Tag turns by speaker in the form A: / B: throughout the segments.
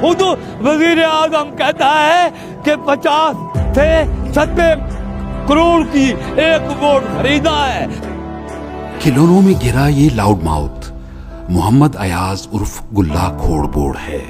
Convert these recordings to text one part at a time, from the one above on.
A: खुद वजीर आजम कहता है कि 50 से 70 करोड़ की एक वोट खरीदा है।
B: खिलौनों में गिरा ये लाउड माउथ मोहम्मद अयाज उर्फ गुल्ला खोड़बोड़ है,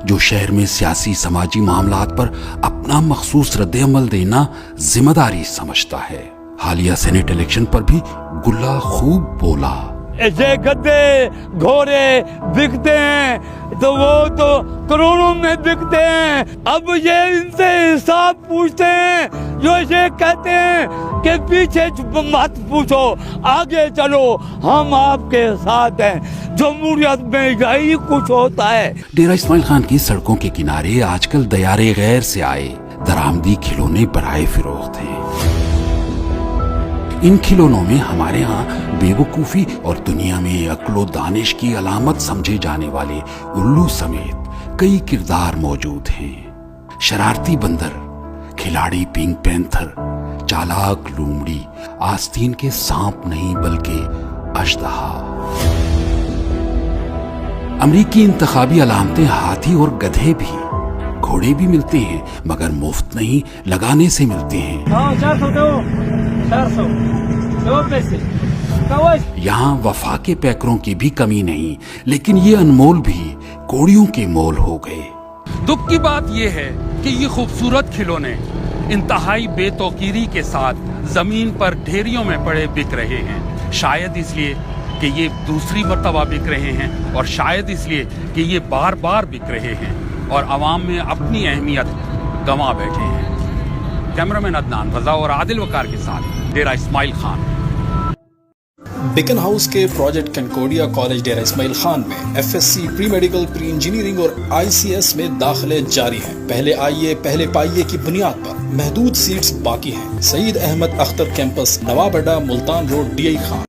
B: जो शहर में सियासी समाजी मामलात पर अपना मखसूस रद्द-ए-अमल देना जिम्मेदारी समझता है। हालिया सेनेट इलेक्शन पर भी गुल्ला खूब बोला।
A: ऐसे गद्दे घोड़े बिकते हैं तो वो तो करोड़ों में बिकते हैं। अब ये इनसे हिसाब पूछते हैं जो ये कहते हैं कि पीछे मत पूछो, आगे चलो, हम आपके साथ हैं। जमहूरियत में यही कुछ होता है।
B: डेरा इस्माइल खान की सड़कों के किनारे आजकल दयारे गैर से आए दरामदी खिलौने बराए फिरोख्त हैं। इन खिलौनों में हमारे यहाँ बेवकूफी और दुनिया में अक्लो दानिश की अलामत समझे जाने वाले उल्लू समेत कई किरदार मौजूद हैं। शरारती बंदर, खिलाड़ी पिंक पैंथर, चालाक लूमड़ी, आस्तीन के सांप नहीं बल्कि अजदहा। अमरीकी इंतखाबी अलामतें हाथी और गधे भी, घोड़े भी मिलते हैं मगर मुफ्त नहीं, लगाने से मिलते हैं।
A: 400 दो, 400 दो पैसे।
B: यहाँ वफा के पैकरों की भी कमी नहीं, लेकिन ये अनमोल भी कोड़ियों के मोल हो गए।
C: दुख की बात यह है कि ये खूबसूरत खिलौने इंतहाई बेतौकीरी के साथ जमीन पर ढेरियों में पड़े बिक रहे हैं। शायद इसलिए कि ये दूसरी मर्तबा बिक रहे हैं, और शायद इसलिए कि ये बार बार बिक रहे हैं और आवाम में अपनी अहमियत गंवा बैठे हैं। कैमरामैन अदनान रजा और आदिल वकार के साथ डेरा इस्माइल खान।
D: बिकन हाउस के प्रोजेक्ट कंकोडिया कॉलेज डेरा इस्माइल खान में FSC pre medical, pre engineering और ICS में दाखिले जारी हैं। पहले आइए पहले पाइए की बुनियाद पर महदूद सीट्स बाकी हैं। सईद अहमद अख्तर कैंपस, नवाब अड्डा, मुल्तान रोड, DI खान।